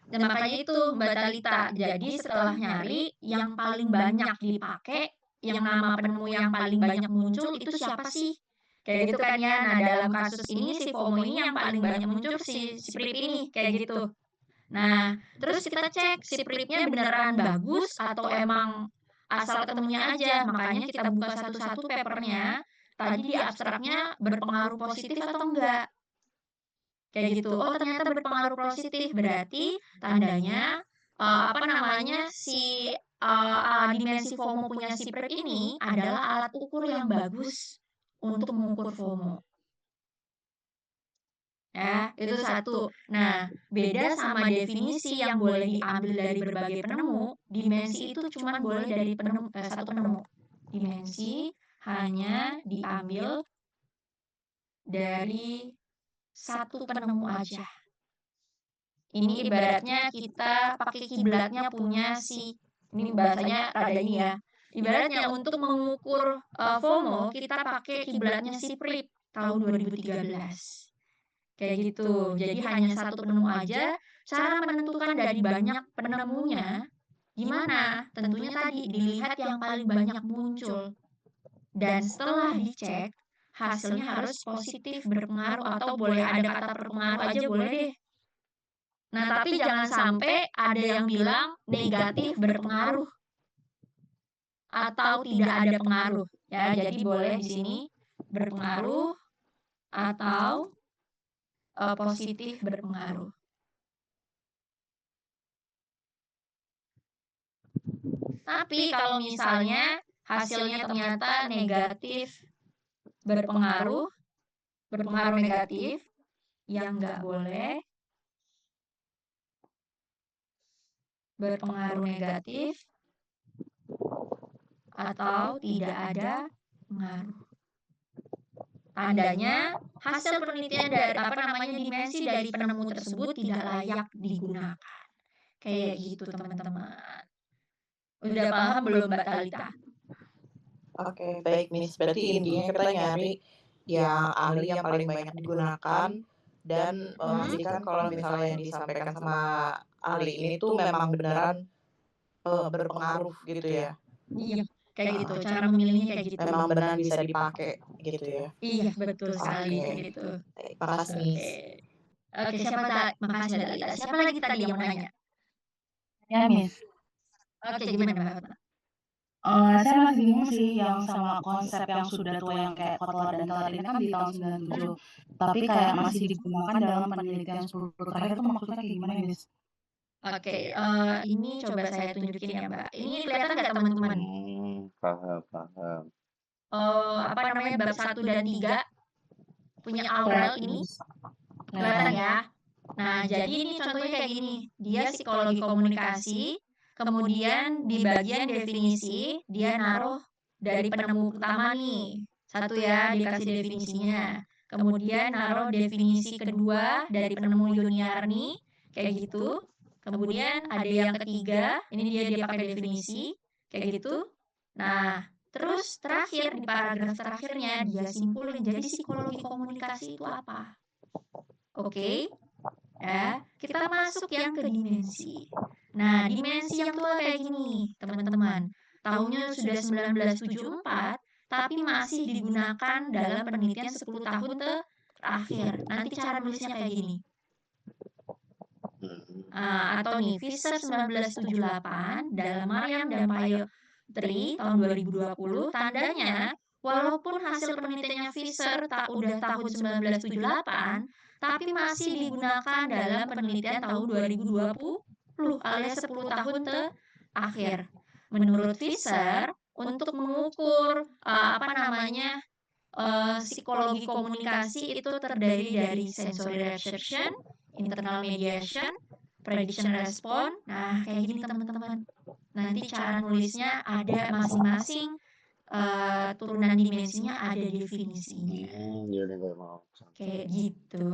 Dan makanya itu Mbak Talita. Jadi setelah nyari yang paling banyak dipakai, yang nama penemu yang paling banyak muncul itu siapa sih? Kayak gitu kan ya. Nah, dalam kasus ini si FOMO ini yang paling banyak muncul si PRIP ini, kayak gitu. Nah, terus kita cek si PRIP-nya beneran bagus atau emang asal ketemunya aja. Makanya kita buka satu-satu papernya. tadi di abstraknya berpengaruh positif atau enggak. Kayak gitu. Oh, ternyata berpengaruh positif, berarti tandanya dimensi FOMO punya si PRIP ini adalah alat ukur yang bagus untuk mengukur FOMO. Ya, itu satu. Nah, beda sama definisi yang boleh diambil dari berbagai penemu, dimensi itu cuma boleh dari satu penemu. Dimensi hanya diambil dari satu penemu aja. Ini ibaratnya kita pakai kiblatnya punya ini bahasanya rada ini ya. Ibaratnya untuk mengukur FOMO, kita pakai kiblatnya si PRIP tahun 2013. Kayak gitu. Jadi hanya satu penemu aja. Cara menentukan dari banyak penemunya gimana? Tentunya tadi dilihat yang paling banyak muncul. Dan setelah dicek, hasilnya harus positif berpengaruh atau boleh ada kata berpengaruh aja boleh deh. Nah, tapi jangan sampai ada yang bilang negatif berpengaruh atau tidak ada pengaruh. Ya, jadi boleh di sini berpengaruh atau positif berpengaruh. Tapi kalau misalnya hasilnya ternyata negatif berpengaruh negatif, yang nggak boleh berpengaruh negatif atau tidak ada pengaruh. Tandanya hasil penelitian dari dimensi dari penemu tersebut tidak layak digunakan. Kayak gitu teman-teman. Udah paham belum Mbak Talita? Oke, baik Miss. Berarti intinya kita nyari yang ahli yang paling banyak digunakan dan memastikan kalau misalnya yang disampaikan sama ahli ini tuh memang beneran berpengaruh gitu ya. Iya, kayak gitu. Cara memilihnya kayak gitu. Memang benar bisa dipakai gitu ya. Iya, betul sekali kayak gitu. Baik, makasih Miss. Oke, makasih Dalita. Siapa lagi tadi yang mau nanya? Ya, Miss. Oke, gimana Mbak Fatma? Saya masih bingung sih yang sama konsep yang sudah tua yang kayak Kotler dan Keller ini kan di tahun 97. Tapi kayak masih digunakan dalam penelitian 10 terakhir itu maksudnya kayak gimana, Miss? Oke, ini coba saya tunjukin ya Mbak. Ini kelihatan nggak teman-teman? Paham. Bab 1 dan 3 punya Aurel ini kelihatan ya. Nah, jadi ini contohnya kayak gini. Dia psikologi komunikasi, kemudian di bagian definisi dia naruh dari penemu pertama nih. Satu ya, dikasih definisinya. Kemudian naruh definisi kedua dari penemu Yuniarni, kayak gitu. Kemudian ada yang ketiga, ini dia pakai definisi, kayak gitu. Nah, terus terakhir di paragraf terakhirnya dia simpulin. Jadi psikologi komunikasi itu apa? Oke. Ya, kita masuk yang ke dimensi. Nah, dimensi yang tua kayak gini, teman-teman. Tahunnya sudah 1974, tapi masih digunakan dalam penelitian 10 tahun terakhir. Nanti cara nulisnya kayak gini. Atau nih, Fisher 1978 dalam Mariam dan Payo 3 tahun 2020, tandanya walaupun hasil penelitiannya Fisher udah tahun 1978, tapi masih digunakan dalam penelitian tahun 2020 alias 10 tahun terakhir. Menurut Fisher, untuk mengukur psikologi komunikasi itu terdiri dari sensory reception, internal mediation, prediction response. Nah, kayak gini teman-teman. Nanti cara nulisnya ada masing-masing turunan dimensinya ada definisinya. Jadi nggak mau. Kayak gitu.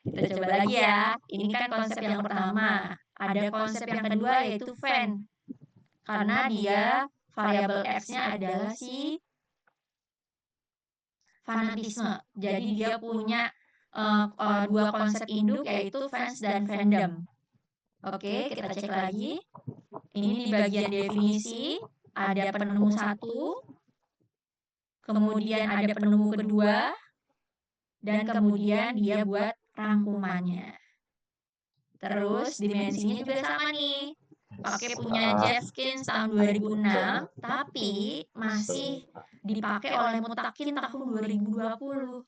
Kita coba lagi ya. Ini kan konsep yang pertama. Ada konsep yang kedua yaitu fan. Karena dia variabel X-nya adalah si fanatisme. Jadi dia punya dua konsep induk yaitu fans dan fandom. Oke, kita cek lagi. Ini di bagian definisi ada penemu 1, kemudian ada penemu kedua, dan kemudian dia buat rangkumannya. Terus dimensinya juga sama nih. pakai punya Jeffkins tahun 2006, tapi masih dipakai oleh Mutakin tahun 2020.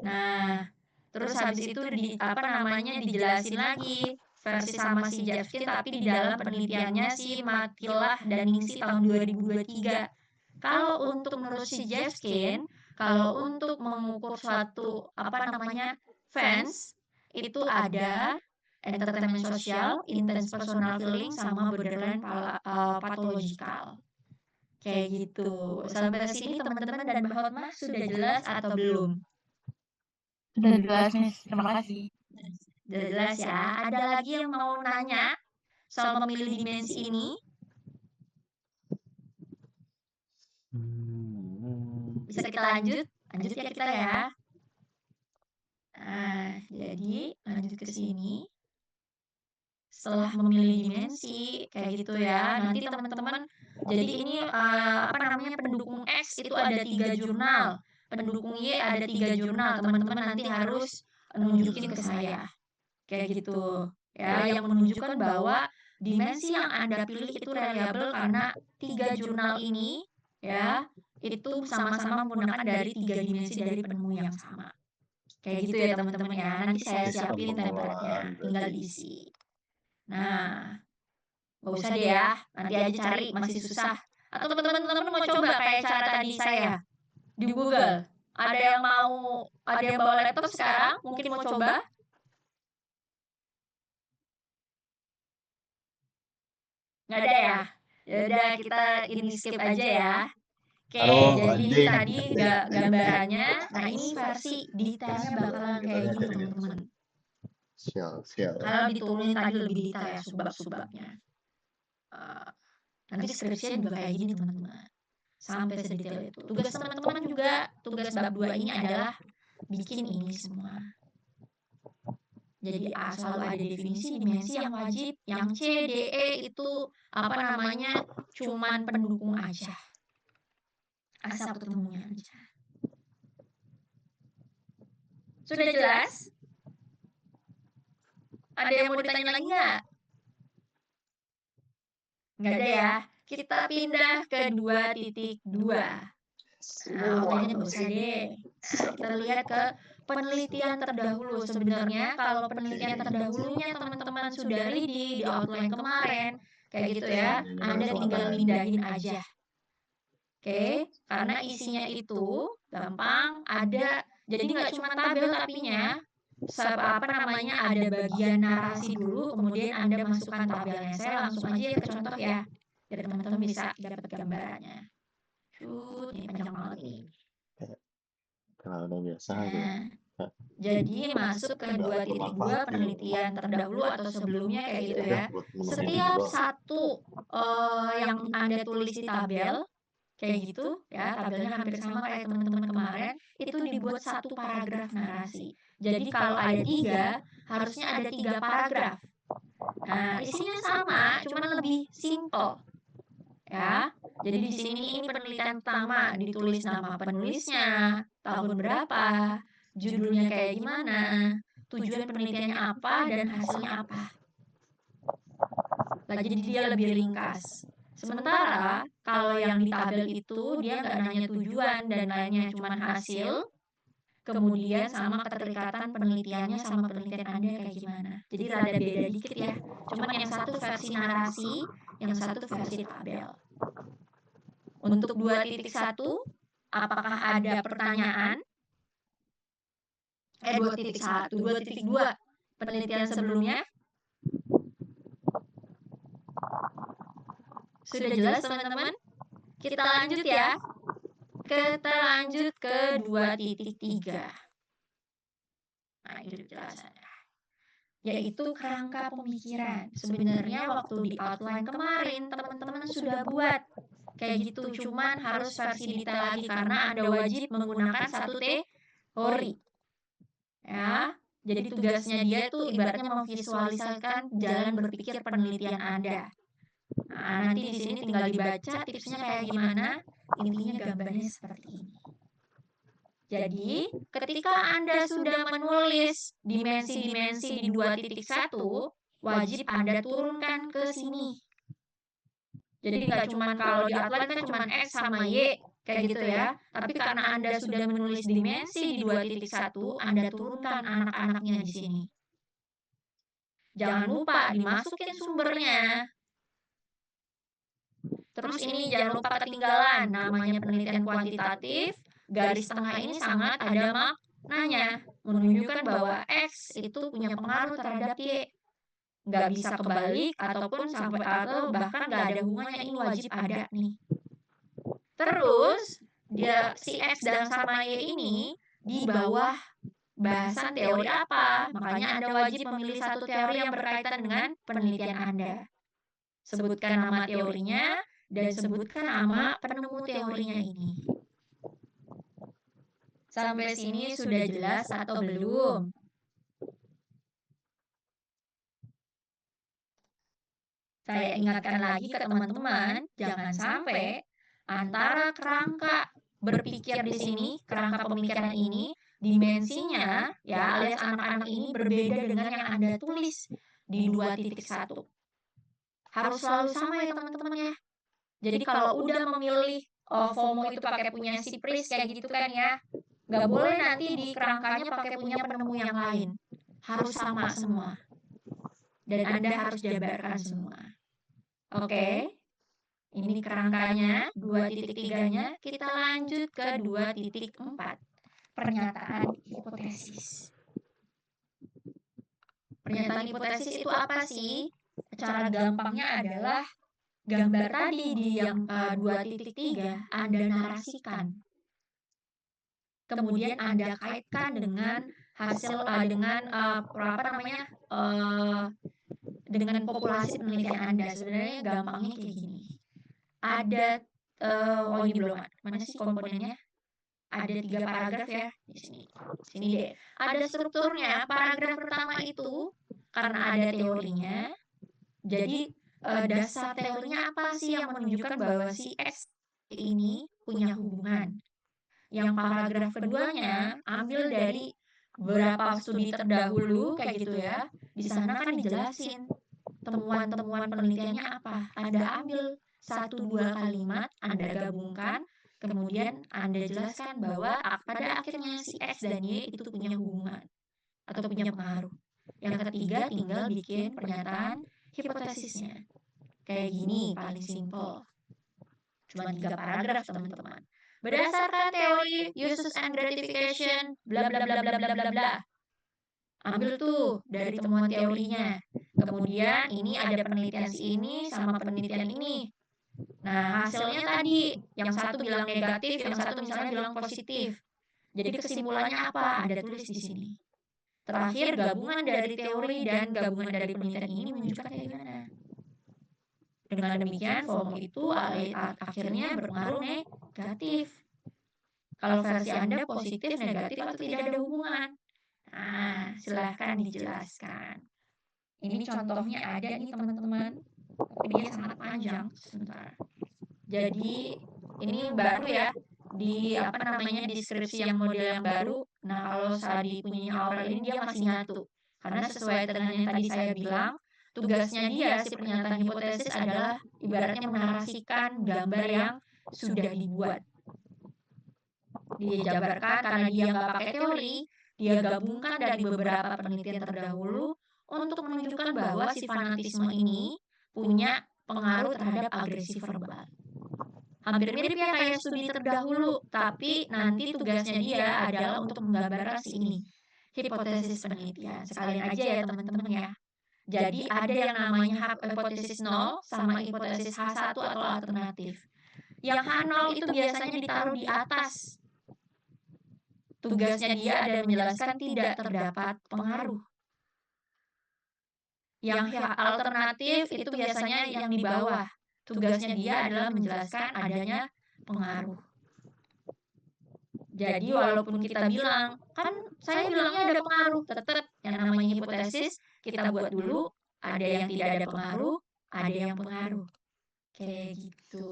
Nah, terus habis itu dijelasin lagi versi sama si Jeffkins, tapi di dalam penelitiannya si Matilah dan Ningsi tahun 2023. Kalau untuk menurut si Jeffkins, kalau untuk mengukur suatu fans itu ada entertainment sosial, intense personal feeling, sama borderline pathological. Kayak gitu. Sampai sini teman-teman dan Mbak Hotmah sudah jelas atau belum? Sudah jelas, Miss. Terima kasih. Sudah jelas ya. Ada lagi yang mau nanya soal memilih dimensi ini? Bisa kita lanjut? Lanjut ya kita ya. Nah, jadi lanjut ke sini. Setelah memilih dimensi kayak gitu ya, nanti teman-teman, jadi ini pendukung X itu ada 3 jurnal, pendukung Y ada 3 jurnal. Teman-teman nanti harus nunjukin ke saya kayak gitu ya, yang menunjukkan bahwa dimensi yang Anda pilih itu reliable karena 3 jurnal ini ya itu sama-sama menggunakan dari 3 dimensi dari penemu yang sama. Kayak gitu ya teman-teman ya. Nanti saya siapin template-nya, tinggal diisi. Nah, gak usah deh ya, nanti aja cari, masih susah. Atau teman-teman mau coba kayak cara tadi saya di Google. Ada yang bawa laptop sekarang, mungkin mau coba? Nggak ada ya? Ya udah kita ini skip aja ya. Oke, jadi ini tadi gambarannya. Nah, ini versi detailnya bakalan kayak gini teman-teman. Kalau diturunin tadi lebih detail ya subbab-subbabnya. Nanti skripsinya juga kayak gini teman-teman. Sampai sedetail itu. Tugas teman-teman juga, tugas bab 2 ini adalah bikin ini semua. Jadi A selalu ada definisi dimensi yang wajib, yang C, D, E itu cuman pendukung aja. Asal ketemunya aja. Sudah jelas? Ada yang mau ditanya lagi nggak? Nggak ada ya. Kita pindah ke 2.2. Nah, outline-nya nggak usah deh. Nah, kita lihat ke penelitian terdahulu. Sebenarnya kalau penelitian terdahulunya teman-teman sudah ready di outline kemarin, kayak gitu ya, Anda tinggal pindahin aja. Oke, karena isinya itu gampang, ada, jadi nggak cuma tabel tapinya, ada bagian narasi dulu, kemudian Anda masukkan tabelnya. Saya langsung aja ke contoh ya, biar teman-teman bisa dapat gambarannya. Ini panjang banget nih. Nah, jadi masuk ke 2.2 penelitian terdahulu atau sebelumnya kayak gitu ya. Setiap satu yang Anda tulis di tabel kayak gitu ya, tabelnya hampir sama kayak teman-teman kemarin, itu dibuat satu paragraf narasi. Jadi kalau ada 3, harusnya ada 3 paragraf. Nah, isinya sama, cuman lebih simple. Ya. Jadi di sini ini penelitian pertama, ditulis nama penulisnya, tahun berapa, judulnya kayak gimana, tujuan penelitiannya apa, dan hasilnya apa. Jadi dia lebih ringkas. Sementara kalau yang di tabel itu dia nggak nanya tujuan dan lainnya cuma hasil, kemudian sama keterikatan penelitiannya sama penelitian Anda kayak gimana. Jadi rada beda dikit ya. Cuman yang satu versi narasi, yang satu versi tabel. Untuk 2.1, apakah ada pertanyaan? 2.1, 2.2 penelitian sebelumnya. Sudah jelas teman-teman? Kita lanjut ya. Kita lanjut ke 2.3. Nah, itu jelasannya. Yaitu kerangka pemikiran. Sebenarnya waktu di outline kemarin teman-teman sudah buat kayak gitu, cuman harus versi detail lagi karena Anda wajib menggunakan satu teori. Ya, jadi tugasnya dia tuh ibaratnya memvisualisasikan jalan berpikir penelitian Anda. Nah, nanti di sini tinggal dibaca tipsnya kayak gimana. Intinya gambarnya seperti ini. Jadi, ketika Anda sudah menulis dimensi-dimensi di 2.1, wajib Anda turunkan ke sini. Jadi nggak cuman kalau di outline kan cuman X sama Y, kayak gitu ya. Tapi karena Anda sudah menulis dimensi di 2.1, Anda turunkan anak-anaknya di sini. Jangan lupa dimasukin sumbernya. Terus ini jangan lupa ketinggalan, namanya penelitian kuantitatif, garis tengah ini sangat ada maknanya, menunjukkan bahwa X itu punya pengaruh terhadap Y. Nggak bisa kebalik, ataupun sampai atau bahkan nggak ada hubungannya, ini wajib ada nih. Terus, dia si X dan sama Y ini di bawah bahasan teori apa? Makanya Anda wajib memilih satu teori yang berkaitan dengan penelitian Anda. Sebutkan nama teorinya, dan sebutkan nama penemu teorinya ini. Sampai sini sudah jelas atau belum? Saya ingatkan lagi ke teman-teman, jangan sampai antara kerangka berpikir di sini, kerangka pemikiran ini, dimensinya, ya alias anak-anak ini berbeda dengan yang Anda tulis di 2.1. Harus selalu sama ya teman-teman ya. Jadi kalau udah memilih FOMO itu pakai punya si Pris kayak gitu kan ya, nggak boleh nanti di kerangkanya pakai punya penemu yang lain. Harus sama semua. Dan Anda harus jabarkan semua. Oke? Ini kerangkanya, 2.3-nya, kita lanjut ke 2.4. Pernyataan hipotesis. Pernyataan hipotesis itu apa sih? Cara gampangnya adalah gambar tadi di yang 2.3 Anda narasikan. Kemudian Anda kaitkan dengan hasil dengan populasi penelitian Anda. Sebenarnya gampangnya kayak gini. Ada ini belum mana sih komponennya? Ada 3 paragraf ya di sini. Sini deh. Ada strukturnya. Paragraf pertama itu karena ada teorinya. Jadi dasar teorinya apa sih yang menunjukkan bahwa si X ini punya hubungan. Yang paragraf keduanya ambil dari beberapa studi terdahulu kayak gitu ya. Di sana kan dijelasin temuan-temuan penelitiannya apa. Anda ambil 1-2 kalimat, Anda gabungkan, kemudian Anda jelaskan bahwa pada akhirnya si X dan Y itu punya hubungan atau punya pengaruh. Yang ketiga tinggal bikin pernyataan hipotesisnya. Kayak gini, paling simple. Cuma 3 paragraf, teman-teman. Berdasarkan teori uses and gratification, bla bla bla bla bla bla bla. Ambil tuh dari temuan teorinya. Kemudian ini ada penelitian si ini sama penelitian ini. Nah, hasilnya tadi, yang satu bilang negatif, yang satu misalnya bilang positif. Jadi kesimpulannya apa? Ada tulis di sini. Terakhir, gabungan dari teori dan gabungan dari penelitian ini menunjukkan kayak gimana. Dengan demikian, FOMO itu akhirnya berpengaruh negatif. Kalau versi Anda positif, negatif, atau tidak ada hubungan. Nah, silahkan dijelaskan. Ini contohnya ada nih teman-teman, tapi dia sangat panjang. Sebentar. Jadi, ini baru ya, di deskripsi yang model yang baru. Nah, kalau Sadi punyanya Aurel ini dia masih nyatu. Karena sesuai dengan yang tadi saya bilang, tugasnya dia, si pernyataan hipotesis adalah ibaratnya menarasikan gambar yang sudah dibuat. Dia jabarkan karena dia nggak pakai teori, dia gabungkan dari beberapa penelitian terdahulu untuk menunjukkan bahwa si fanatisme ini punya pengaruh terhadap agresi verbal. Hampir mirip ya kayak studi terdahulu, tapi nanti tugasnya dia adalah untuk menggambarkan si ini, hipotesis penelitian. Sekalian aja ya teman-teman ya. Jadi ada yang namanya hipotesis 0 sama hipotesis H1 atau alternatif. Yang H0 itu biasanya ditaruh di atas. Tugasnya dia adalah menjelaskan tidak terdapat pengaruh. Yang alternatif itu biasanya yang di bawah. Tugasnya dia adalah menjelaskan adanya pengaruh. Jadi walaupun kita bilang, kan saya bilangnya ada pengaruh, tetap yang namanya hipotesis kita buat dulu, ada yang tidak ada pengaruh, ada yang pengaruh. Kayak gitu.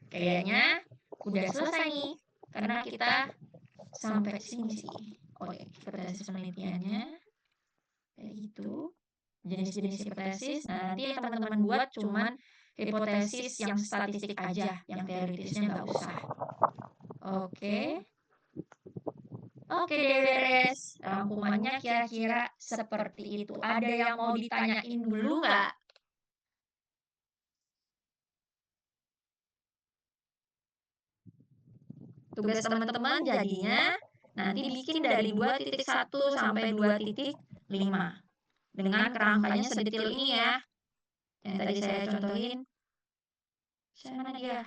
Kayaknya udah selesai nih, karena kita sampai sini sih. Oh ya, hipotesis penelitiannya. Kayak gitu. Jenis-jenis hipotesis. Nah, nanti yang teman-teman buat cuman hipotesis yang statistik aja, yang teoritisnya nggak usah. Oke. Oke deh, beres. Rangkumannya kira-kira seperti itu. Ada yang mau ditanyain dulu nggak? Tugas teman-teman jadinya nanti bikin dari 2.1 sampai 2.5 dengan kerangkanya sedetil ini ya. Yang tadi saya contohin. Saya mana dia?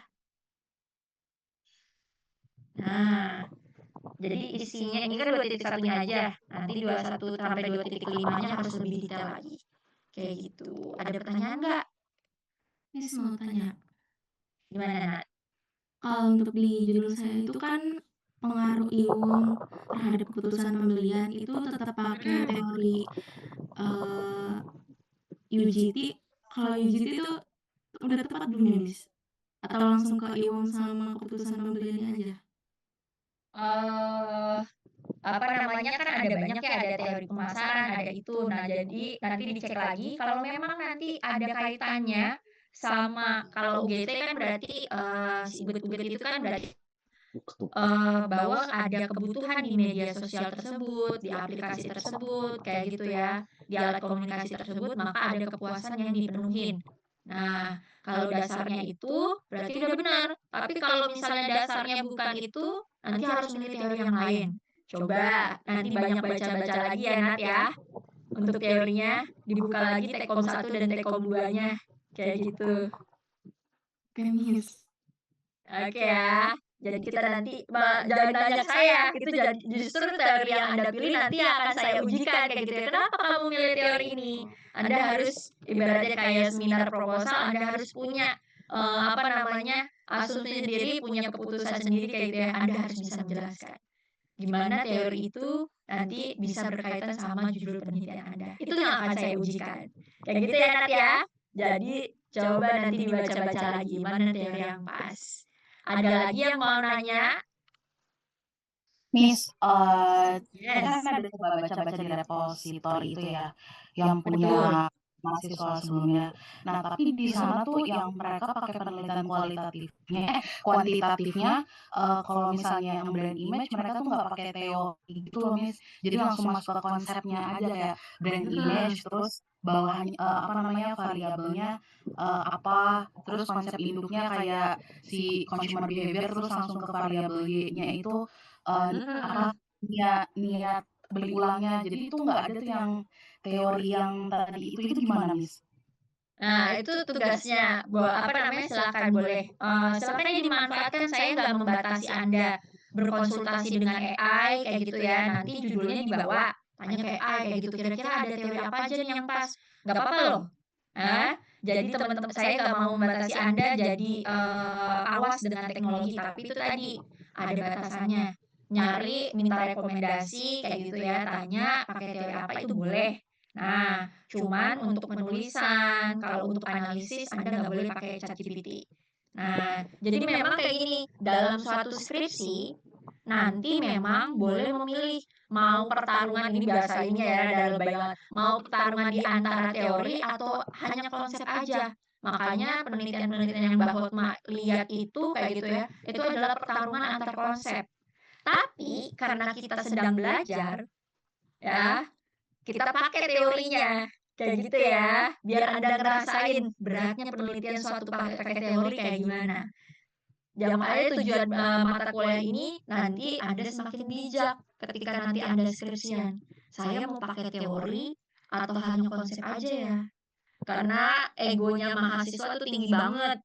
Nah, jadi isinya ini kan 2.1-nya aja. Nanti 21 sampai 2.5-nya harus lebih detail lagi. Kayak gitu. Ada pertanyaan nggak? Miss mau tanya. Gimana, Nat? Kalau untuk di judul saya itu kan pengaruh iung terhadap keputusan pembelian itu tetap pakai teori UGT. Kalau UGT itu udah tepat belum ya, Miss? Atau langsung ke iung sama keputusan pembeliannya aja? Apa namanya kan ada banyak ya, ada teori pemasaran, ada itu. Nah, jadi nanti dicek lagi kalau memang nanti ada kaitannya sama kalau UGT kan berarti si uget-uget itu kan berarti bahwa ada kebutuhan di media sosial tersebut, di aplikasi tersebut, kayak gitu ya, di alat komunikasi tersebut, maka ada kepuasan yang dipenuhin. Nah, kalau dasarnya itu berarti udah benar. Tapi kalau misalnya dasarnya bukan itu, nanti harus milih teori yang lain. Coba nanti banyak baca-baca lagi ya, Nat ya. Untuk teorinya dibuka lagi Tekom 1 dan Tekom 2-nya. Kayak gitu. Oke, Miss. Oke ya. Jadi kita nanti jangan tanya ke saya. Itu justru teori yang Anda pilih nanti akan saya ujikan kayak gitu ya. Kenapa kamu milih teori ini? Anda harus ibaratnya kayak seminar proposal, Anda harus punya apa namanya? Asumsi sendiri, punya keputusan sendiri kayak gitu ya. Anda harus bisa menjelaskan gimana teori itu nanti bisa berkaitan sama judul penelitian Anda. Itu yang akan saya ujikan. Kayak gitu ya, Nat ya. Jadi coba nanti dibaca-baca lagi mana teori yang pas. Ada lagi yang mau nanya? Miss, saya Yes. kan ada coba baca-baca di repositori itu ya, yang Betul. punya mahasiswa sebelumnya. Nah, tapi di sana tuh yang mereka pakai penelitian kuantitatifnya, kalau misalnya yang brand image mereka tuh nggak pakai teori gitu loh, Miss. Jadi langsung masuk ke konsepnya aja kayak brand image, terus bawahnya apa namanya, variabelnya, apa, terus konsep induknya kayak si consumer behavior, terus langsung ke variabel Y-nya itu apa, niat beli ulangnya. Jadi itu nggak ada tuh yang teori yang tadi itu gimana, Miss? Nah, itu tugasnya. Apa namanya? Silakan boleh. Silakan aja dimanfaatkan. Saya nggak membatasi Anda berkonsultasi dengan AI kayak gitu ya. Nanti judulnya dibawa, tanya ke AI kayak gitu. Kira-kira ada teori apa aja nih yang pas? Nggak apa-apa loh. Jadi teman-teman saya nggak mau membatasi Anda jadi awas dengan teknologi. Tapi itu tadi ada batasannya. Nyari, minta rekomendasi kayak gitu ya. Tanya pakai teori apa itu boleh. Nah, cuman untuk penulisan, kalau untuk analisis Anda nggak boleh pakai ChatGPT. Nah, jadi memang kayak gini, dalam suatu skripsi, nanti memang boleh memilih mau pertarungan ini bahasa ini ya, dalam banget, mau pertarungan di antara teori atau hanya konsep aja. Makanya penelitian-penelitian yang Mbak Hotma lihat itu kayak gitu ya, itu adalah pertarungan antar konsep. Tapi karena kita sedang belajar, ya, kita pakai teorinya. Kayak gitu ya, biar Anda ngerasain beratnya penelitian suatu pakai teori kayak gimana. Yang makanya tujuan mata kuliah ini nanti Anda semakin bijak ketika nanti Anda skripsian. Saya mau pakai teori atau hanya konsep aja ya. Karena egonya mahasiswa tuh tinggi banget.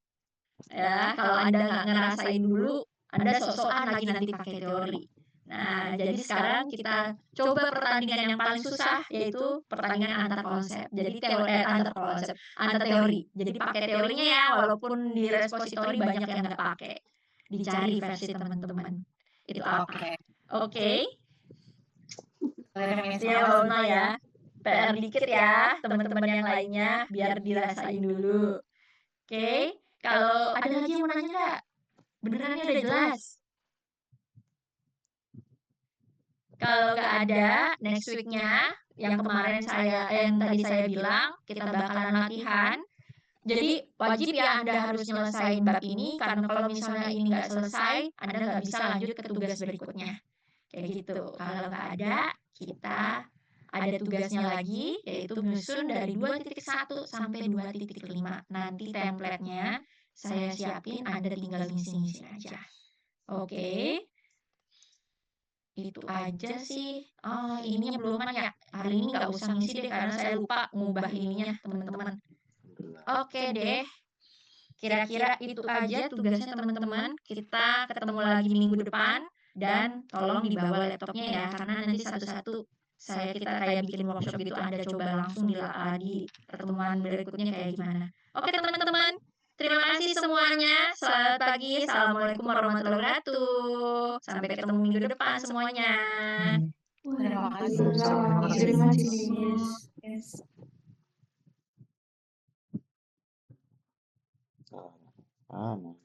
Ya, kalau Anda nggak ngerasain dulu, Anda sok-sokan lagi nanti pakai teori. Nah, jadi sekarang kita coba pertandingan yang paling susah, yaitu pertandingan antar konsep. Jadi antar teori. Jadi pakai teorinya ya, walaupun di repositori banyak yang nggak pakai. Dicari versi teman-teman. Itu apa? Oke. Oke. Boleh, Miss. Ya, Mbak Una ya. PR dikit ya, teman-teman yang lainnya, biar dirasain dulu. Oke. Kalau ada lagi yang mau nanya nggak? Beneran ini udah jelas. Kalau nggak ada, next week-nya yang tadi saya bilang, kita bakalan latihan. Jadi wajib ya Anda harus nyelesain bab ini, karena kalau misalnya ini nggak selesai, Anda nggak bisa lanjut ke tugas berikutnya. Kayak gitu. Kalau nggak ada, kita ada tugasnya lagi, yaitu menyusun dari 2.1 sampai 2.5. Nanti template-nya saya siapin, Anda tinggal ngisi-ngisi aja. Oke. Itu aja sih. Oh, ininya beluman ya. Hari ini nggak usah ngisi deh, karena saya lupa ngubah ininya, teman-teman. Alhamdulillah. Oke deh. Kira-kira itu aja tugasnya teman-teman. Kita ketemu lagi minggu depan. Dan tolong dibawa laptopnya ya, karena nanti satu-satu kita kayak bikin workshop gitu, Anda coba langsung di pertemuan berikutnya kayak gimana. Oke teman-teman, terima kasih semuanya. Selamat pagi. Assalamualaikum warahmatullahi wabarakatuh. Sampai ketemu minggu depan semuanya. Terima kasih. Waalaikumsalam. Miss. Terima kasih, Miss. Yes. Mana?